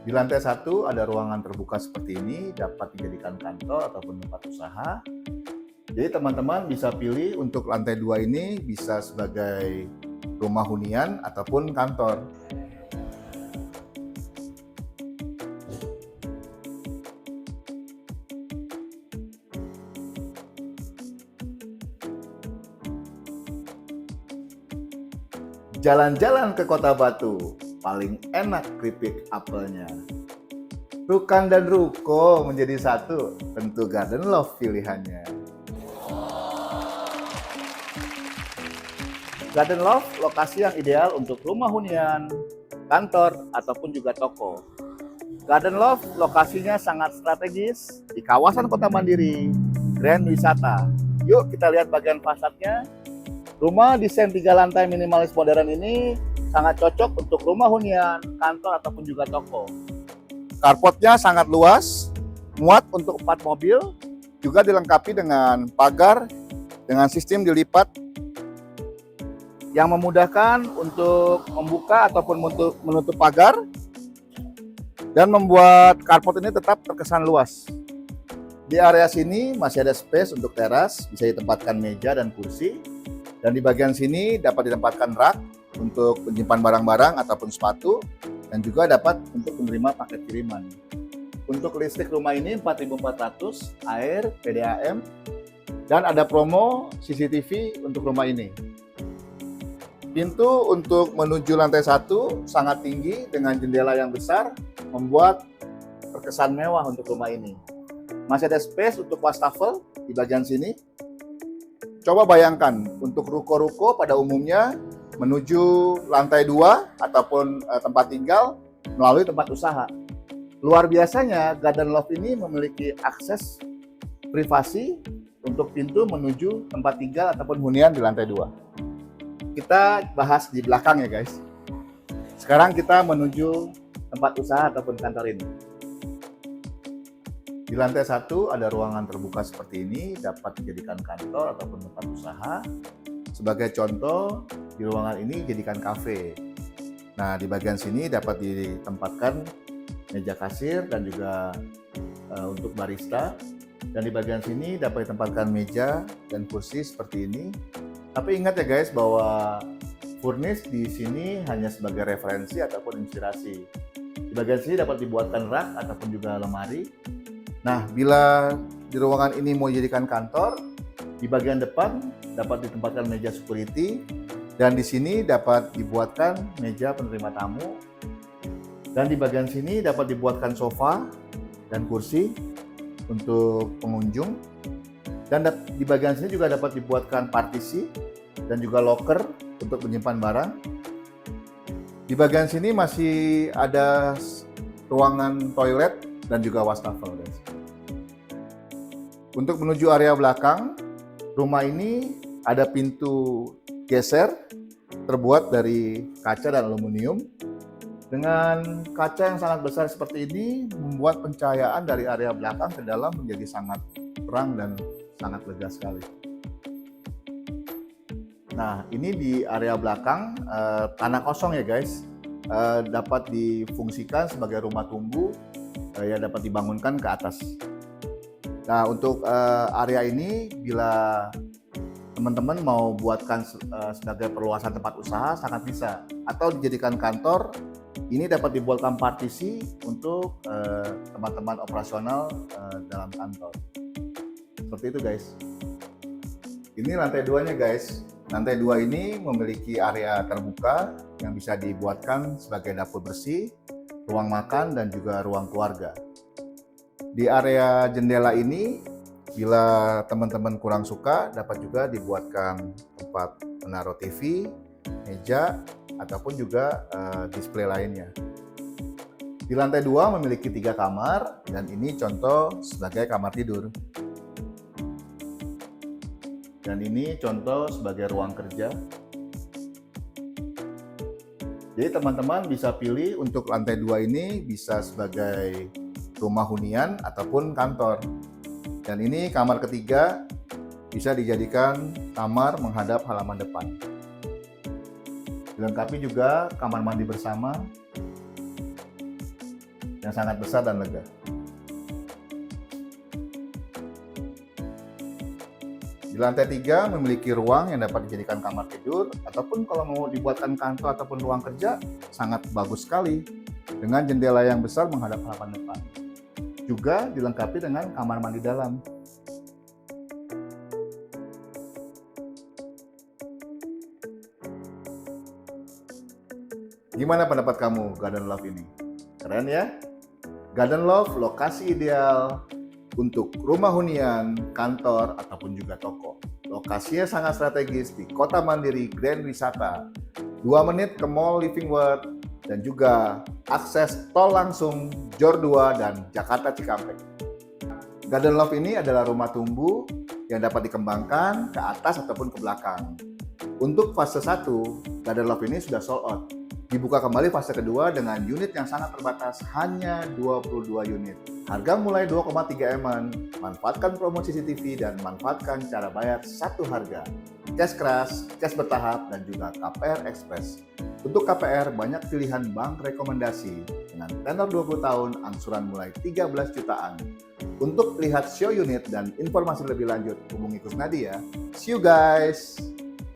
Di lantai 1 ada ruangan terbuka seperti ini, dapat dijadikan kantor ataupun tempat usaha. Jadi teman-teman bisa pilih untuk lantai 2 ini bisa sebagai rumah hunian ataupun kantor. Jalan-jalan ke Kota Batu, paling enak keripik apelnya. Rukan dan ruko menjadi satu, tentu Garden Love pilihannya. Garden Love lokasi yang ideal untuk rumah hunian, kantor, ataupun juga toko. Garden Love lokasinya sangat strategis di kawasan Kota Mandiri, Grand Wisata. Yuk kita lihat bagian fasadnya. Rumah desain 3 lantai minimalis modern ini sangat cocok untuk rumah hunian, kantor, ataupun juga toko. Carportnya sangat luas, muat untuk 4 mobil, juga dilengkapi dengan pagar dengan sistem dilipat yang memudahkan untuk membuka ataupun menutup pagar dan membuat carport ini tetap terkesan luas. Di area sini masih ada space untuk teras, bisa ditempatkan meja dan kursi. Dan di bagian sini dapat ditempatkan rak untuk menyimpan barang-barang ataupun sepatu, dan juga dapat untuk menerima paket kiriman. Untuk listrik rumah ini 4.400, air, PDAM, dan ada promo CCTV untuk rumah ini. Pintu untuk menuju lantai 1 sangat tinggi dengan jendela yang besar, membuat terkesan mewah untuk rumah ini. Masih ada space untuk wastafel di bagian sini. Coba bayangkan, untuk ruko-ruko pada umumnya menuju lantai 2 ataupun tempat tinggal melalui tempat usaha. Luar biasanya, Garden Love ini memiliki akses privasi untuk pintu menuju tempat tinggal ataupun hunian di lantai 2. Kita bahas di belakang ya guys. Sekarang kita menuju tempat usaha ataupun kantor ini. Di lantai 1 ada ruangan terbuka seperti ini, dapat dijadikan kantor ataupun tempat usaha. Sebagai contoh, di ruangan ini jadikan kafe. Nah, di bagian sini dapat ditempatkan meja kasir dan juga untuk barista. Dan di bagian sini dapat ditempatkan meja dan kursi seperti ini. Tapi ingat ya guys, bahwa furnish di sini hanya sebagai referensi ataupun inspirasi. Di bagian sini dapat dibuatkan rak ataupun juga lemari. Nah, bila di ruangan ini mau dijadikan kantor, di bagian depan dapat ditempatkan meja security, dan di sini dapat dibuatkan meja penerima tamu, dan di bagian sini dapat dibuatkan sofa dan kursi untuk pengunjung, dan di bagian sini juga dapat dibuatkan partisi dan juga locker untuk menyimpan barang. Di bagian sini masih ada ruangan toilet dan juga wastafel guys. Untuk menuju area belakang, rumah ini ada pintu geser terbuat dari kaca dan aluminium. Dengan kaca yang sangat besar seperti ini, membuat pencahayaan dari area belakang ke dalam menjadi sangat terang dan sangat lega sekali. Nah, ini di area belakang, tanah kosong ya guys, dapat difungsikan sebagai rumah tumbuh, yang dapat dibangunkan ke atas. Nah, untuk area ini bila teman-teman mau buatkan sebagai perluasan tempat usaha sangat bisa, atau dijadikan kantor. Ini dapat dibuatkan partisi untuk teman-teman operasional dalam kantor. Seperti itu guys. Ini lantai 2-nya guys. Lantai 2 ini memiliki area terbuka yang bisa dibuatkan sebagai dapur bersih, ruang makan, dan juga ruang keluarga. Di area jendela ini, bila teman-teman kurang suka, dapat juga dibuatkan tempat menaruh TV, meja, ataupun juga display lainnya. Di lantai 2 memiliki 3 kamar, dan ini contoh sebagai kamar tidur. Dan ini contoh sebagai ruang kerja. Jadi teman-teman bisa pilih untuk lantai 2 ini bisa sebagai rumah hunian ataupun kantor. Dan ini kamar ketiga, bisa dijadikan kamar menghadap halaman depan. Dilengkapi juga kamar mandi bersama. yang sangat besar dan lega. Di lantai 3 memiliki ruang yang dapat dijadikan kamar tidur, ataupun kalau mau dibuatkan kantor ataupun ruang kerja, sangat bagus sekali dengan jendela yang besar menghadap halaman depan. Juga dilengkapi dengan kamar mandi dalam. Gimana pendapat kamu Garden Love ini? Keren ya? Garden Love lokasi ideal untuk rumah hunian, kantor, ataupun juga toko. Lokasinya sangat strategis di Kota Mandiri Grand Wisata. 2 menit ke Mall Living World dan juga akses tol langsung Jor 2 dan Jakarta Cikampek. Garden Love ini adalah rumah tumbuh yang dapat dikembangkan ke atas ataupun ke belakang. Untuk fase 1, Garden Love ini sudah sold out. Dibuka kembali fase kedua dengan unit yang sangat terbatas, hanya 22 unit. Harga mulai 2,3 M-an, manfaatkan promo CCTV dan manfaatkan cara bayar satu harga. Cash keras, cash bertahap, dan juga KPR Express. Untuk KPR, banyak pilihan bank rekomendasi dengan tenor 20 tahun, angsuran mulai 13 jutaan. Untuk lihat show unit dan informasi lebih lanjut, hubungi Kusnadi ya. See you guys!